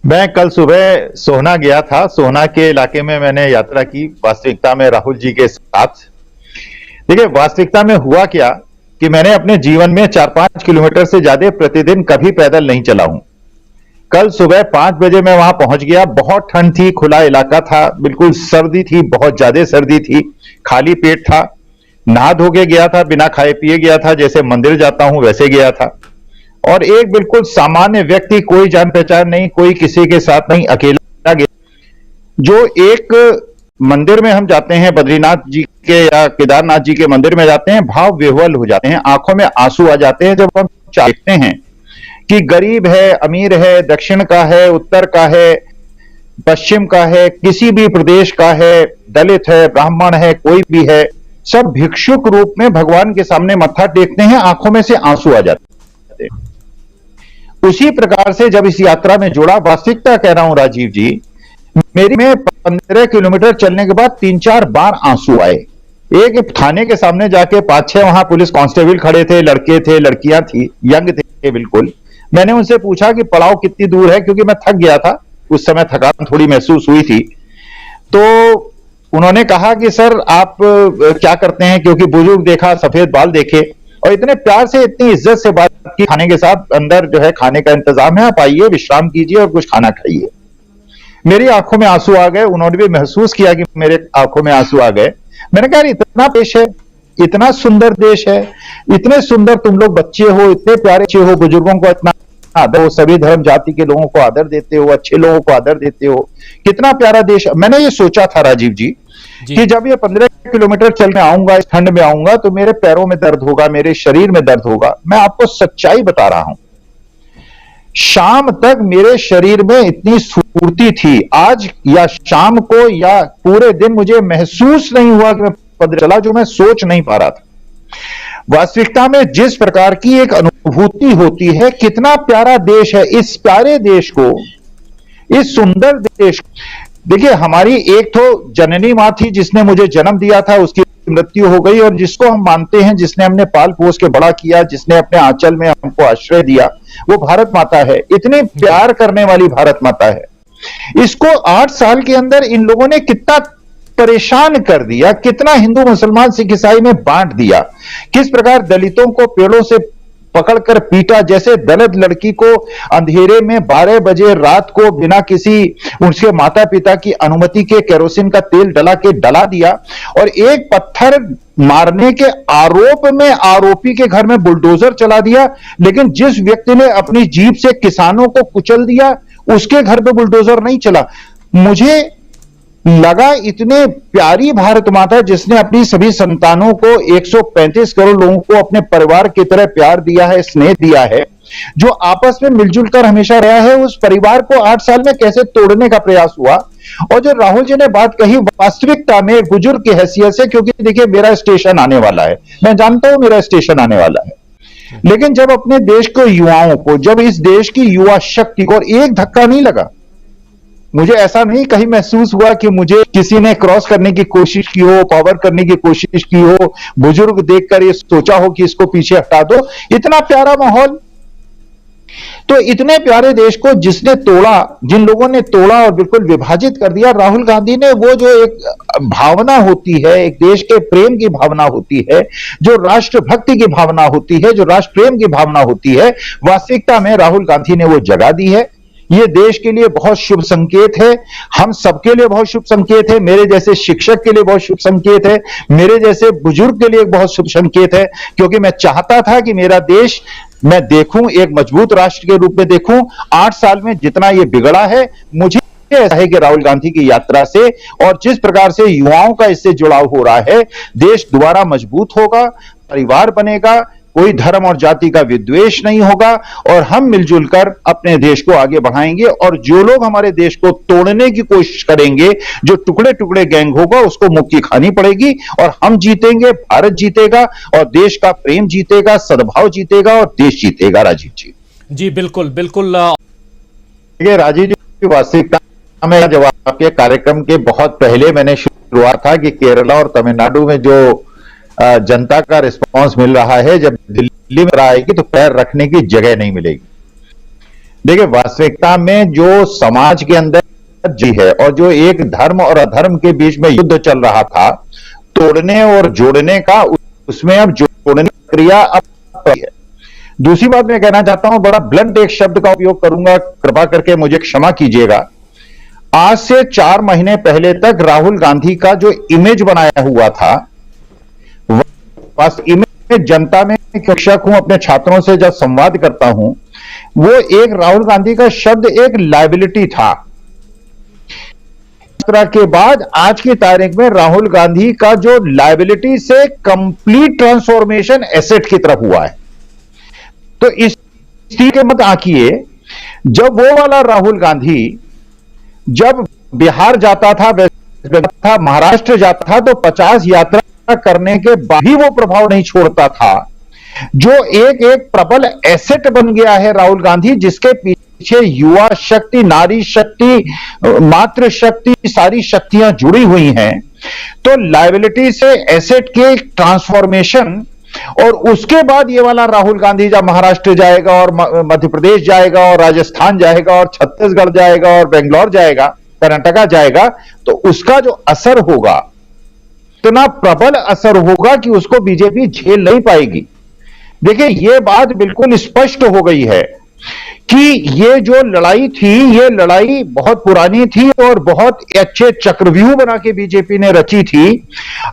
मैं कल सुबह सोहना गया था। सोहना के इलाके में मैंने यात्रा की वास्तविकता में राहुल जी के साथ। देखिए, वास्तविकता में हुआ क्या कि मैंने अपने जीवन में 4-5 किलोमीटर से ज्यादा प्रतिदिन कभी पैदल नहीं चला हूं। कल सुबह 5 बजे मैं वहां पहुंच गया। बहुत ठंड थी, खुला इलाका था, बिल्कुल सर्दी थी, बहुत ज्यादा सर्दी थी। खाली पेट था, नहा धो के गया था, बिना खाए पिए गया था, जैसे मंदिर जाता हूं वैसे गया था। और एक बिल्कुल सामान्य व्यक्ति, कोई जान पहचान नहीं, कोई किसी के साथ नहीं, अकेला गया। जो एक मंदिर में हम जाते हैं, बद्रीनाथ जी के या केदारनाथ जी के मंदिर में जाते हैं, भाव विह्वल हो जाते हैं, आंखों में आंसू आ जाते हैं जब हम देखते हैं कि गरीब है, अमीर है, दक्षिण का है, उत्तर का है, पश्चिम का है, किसी भी प्रदेश का है, दलित है, ब्राह्मण है, कोई भी है, सब भिक्षुक रूप में भगवान के सामने मत्था टेकते हैं, आंखों में से आंसू आ जाते हैं। उसी प्रकार से जब इस यात्रा में जुड़ा, वास्तविकता कह रहा हूं राजीव जी, मेरी में 15 किलोमीटर चलने के बाद 3-4 बार आंसू आए। एक थाने के सामने जाके 5-6 वहां पुलिस कांस्टेबल खड़े थे, लड़के थे, लड़कियां थी, यंग थे बिल्कुल। मैंने उनसे पूछा कि पड़ाव कितनी दूर है, क्योंकि मैं थक गया था, उस समय थकान थोड़ी महसूस हुई थी। तो उन्होंने कहा कि सर आप क्या करते हैं, क्योंकि बुजुर्ग देखा, सफेद बाल देखे, और इतने प्यार से, इतनी इज्जत से बात की। खाने के साथ अंदर जो है खाने का इंतजाम है, आप आइए, विश्राम कीजिए और कुछ खाना खाइए। मेरी आंखों में आंसू आ गए, उन्होंने भी महसूस किया कि मेरे आंखों में आंसू आ गए। मैंने कहा इतना देश है, इतना सुंदर देश है, इतने सुंदर तुम लोग बच्चे हो, इतने प्यारे बच्चे हो, बुजुर्गों को इतना आदर हो, सभी धर्म जाति के लोगों को आदर देते हो, अच्छे लोगों को आदर देते हो, कितना प्यारा देश। मैंने ये सोचा था राजीव जी कि जब ये 15 किलोमीटर चल के आऊंगा, इस ठंड में आऊंगा, तो मेरे पैरों में दर्द होगा, मेरे शरीर में दर्द होगा। मैं आपको सच्चाई बता रहा हूं, शाम तक मेरे शरीर में इतनी स्फूर्ति थी। आज या शाम को या पूरे दिन मुझे महसूस नहीं हुआ कि मैं पैदल चला, जो मैं सोच नहीं पा रहा था। वास्तविकता में जिस प्रकार की एक अनुभूति होती है, कितना प्यारा देश है, इस प्यारे देश को, इस सुंदर देश, देखिए हमारी एक तो जननी मां थी जिसने मुझे जन्म दिया था, उसकी मृत्यु हो गई, और जिसको हम मानते हैं, जिसने हमने पाल पोस के बड़ा किया, जिसने अपने आंचल में हमको आश्रय दिया, वो भारत माता है। इतने प्यार करने वाली भारत माता है। इसको 8 साल के अंदर इन लोगों ने कितना परेशान कर दिया, कितना हिंदू मुसलमान सिख ईसाई में बांट दिया, किस प्रकार दलितों को पेड़ों से पकड़कर पीटा, जैसे दलित लड़की को अंधेरे में 12 बजे रात को बिना किसी उसके माता पिता की अनुमति के केरोसिन का तेल डला दिया, और एक पत्थर मारने के आरोप में आरोपी के घर में बुलडोजर चला दिया। लेकिन जिस व्यक्ति ने अपनी जीप से किसानों को कुचल दिया, उसके घर पे बुलडोजर नहीं चला। मुझे लगा इतने प्यारी भारत माता, जिसने अपनी सभी संतानों को, 135 करोड़ लोगों को अपने परिवार की तरह प्यार दिया है, स्नेह दिया है, जो आपस में मिलजुल कर हमेशा रहा है, उस परिवार को 8 साल में कैसे तोड़ने का प्रयास हुआ। और जो राहुल जी ने बात कही, वास्तविकता में एक बुजुर्ग की हैसियत से, क्योंकि देखिए मेरा स्टेशन आने वाला है, मैं जानता हूं मेरा स्टेशन आने वाला है, लेकिन जब अपने देश को, युवाओं को, जब इस देश की युवा शक्ति को, और एक धक्का नहीं लगा, मुझे ऐसा नहीं कहीं महसूस हुआ कि मुझे किसी ने क्रॉस करने की कोशिश की हो, पावर करने की कोशिश की हो, बुजुर्ग देखकर ये सोचा हो कि इसको पीछे हटा दो। इतना प्यारा माहौल। तो इतने प्यारे देश को जिसने तोड़ा, जिन लोगों ने तोड़ा और बिल्कुल विभाजित कर दिया, राहुल गांधी ने, वो जो एक भावना होती है, एक देश के प्रेम की भावना होती है, जो राष्ट्रभक्ति की भावना होती है, जो राष्ट्र प्रेम की भावना होती है, वास्तविकता में राहुल गांधी ने वो जगा दी है। ये देश के लिए बहुत शुभ संकेत है, हम सबके लिए बहुत शुभ संकेत है, मेरे जैसे शिक्षक के लिए बहुत शुभ संकेत है, मेरे जैसे बुजुर्ग के लिए बहुत शुभ संकेत है, क्योंकि मैं चाहता था कि मेरा देश मैं देखूं, एक मजबूत राष्ट्र के रूप में देखूं। 8 साल में जितना ये बिगड़ा है, मुझे ऐसा है कि राहुल गांधी की यात्रा से और जिस प्रकार से युवाओं का इससे जुड़ाव हो रहा है, देश दोबारा मजबूत होगा, परिवार बनेगा, कोई धर्म और जाति का विद्वेष नहीं होगा, और हम मिलजुल कर अपने देश को आगे बढ़ाएंगे। और जो लोग हमारे देश को तोड़ने की कोशिश करेंगे, जो टुकड़े टुकड़े गैंग होगा, उसको मुक्की खानी पड़ेगी, और हम जीतेंगे, भारत जीतेगा, और देश का प्रेम जीतेगा, सद्भाव जीतेगा, और देश जीतेगा। राजीव जी। जी बिल्कुल बिल्कुल। राजीव जी, वास्तविकता में जब आपके कार्यक्रम के बहुत पहले मैंने शुरुआत था कि केरला और तमिलनाडु में जो जनता का रिस्पांस मिल रहा है, जब दिल्ली में आएगी तो पैर रखने की जगह नहीं मिलेगी। देखिए, वास्तविकता में जो समाज के अंदर जी है और जो एक धर्म और अधर्म के बीच में युद्ध चल रहा था, तोड़ने और जोड़ने का, उसमें अब जोड़ने की प्रक्रिया अब है। दूसरी बात मैं कहना चाहता हूं, बड़ा ब्लंट एक शब्द का उपयोग करूंगा, कृपा करके मुझे क्षमा कीजिएगा। आज से 4 महीने पहले तक राहुल गांधी का जो इमेज बनाया हुआ था, बस इमेज जनता में, शिक्षक हूं, अपने छात्रों से जब संवाद करता हूं, वो एक राहुल गांधी का शब्द एक लायबिलिटी था। के बाद आज की तारीख में राहुल गांधी का जो लायबिलिटी से कंप्लीट ट्रांसफॉर्मेशन एसेट की तरफ हुआ है। तो इस चीज के मत आंकिए, जब वो वाला राहुल गांधी जब बिहार जाता था, महाराष्ट्र जाता था, तो 50 यात्रा करने के बाद भी वो प्रभाव नहीं छोड़ता था। जो एक एक प्रबल एसेट बन गया है राहुल गांधी, जिसके पीछे युवा शक्ति, नारी शक्ति, मातृ शक्ति, सारी शक्तियां जुड़ी हुई हैं। तो लायबिलिटी से एसेट के ट्रांसफॉर्मेशन, और उसके बाद ये वाला राहुल गांधी जब महाराष्ट्र जाएगा और मध्य प्रदेश जाएगा और राजस्थान जाएगा और छत्तीसगढ़ जाएगा और बेंगलोर जाएगा, कर्नाटका जाएगा, तो उसका जो असर होगा, इतना प्रबल असर होगा कि उसको बीजेपी झेल नहीं पाएगी। देखिए, यह बात बिल्कुल स्पष्ट हो गई है कि ये जो लड़ाई थी, ये लड़ाई बहुत पुरानी थी और बहुत अच्छे चक्रव्यूह बना के बीजेपी ने रची थी।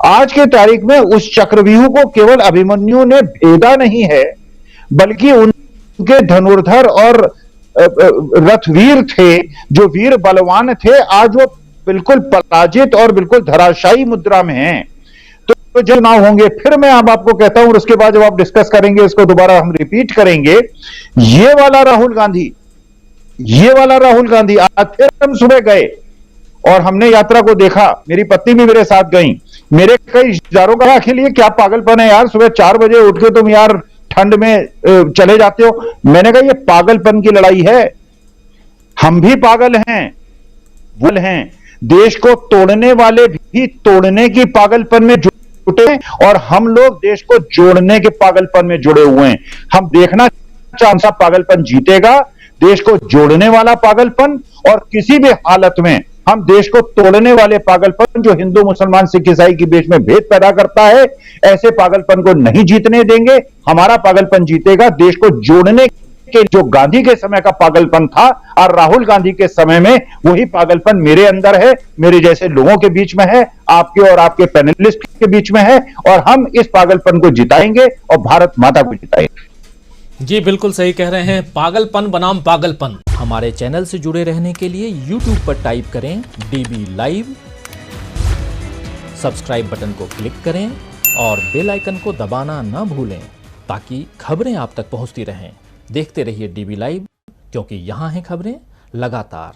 आज के तारीख में उस चक्रव्यूह को केवल अभिमन्यु ने भेदा नहीं है, बल्कि उनके धनुर्धर और रथवीर थे, जो वीर बलवान थे, आज वो बिल्कुल पराजित और बिल्कुल धराशायी मुद्रा में हैं। तो जब चुनाव होंगे, फिर मैं अब आपको कहता हूं, और उसके बाद जब आप डिस्कस करेंगे, इसको दोबारा हम रिपीट करेंगे। ये वाला राहुल गांधी आज फिर हम सुबह गए और हमने यात्रा को देखा, मेरी पत्नी भी मेरे साथ गई। मेरे कई रिश्तेदारों का आखिर लिए क्या पागलपन है यार, सुबह 4 बजे उठ के तुम यार ठंड में चले जाते हो। मैंने कहा, ये पागलपन की लड़ाई है। हम भी पागल हैं, वो हैं। देश को तोड़ने वाले भी तोड़ने की पागलपन में जुटे, और हम लोग देश को जोड़ने के पागलपन में जुड़े हुए हैं। हम देखना कौन सा पागलपन जीतेगा, देश को जोड़ने वाला पागलपन, और किसी भी हालत में हम देश को तोड़ने वाले पागलपन, जो हिंदू, मुसलमान, सिख, ईसाई के बीच में भेद पैदा करता है, ऐसे पागलपन को नहीं जीतने देंगे। हमारा पागलपन जीतेगा। देश को जोड़ने के जो गांधी के समय का पागलपन था, और राहुल गांधी के समय में वही पागलपन मेरे अंदर है, मेरे जैसे लोगों के बीच में है, आपके और आपके पैनलिस्ट के बीच में है, और हम इस पागलपन को जिताएंगे और भारत माता को जिताएंगे। जी बिल्कुल सही कह रहे हैं, पागलपन बनाम पागलपन। हमारे चैनल से जुड़े रहने के लिए YouTube पर टाइप करें DB लाइव, सब्सक्राइब बटन को क्लिक करें और बेल आइकन को दबाना ना भूलें, ताकि खबरें आप तक पहुंचती रहें। देखते रहिए DB लाइव, क्योंकि यहाँ हैं खबरें लगातार।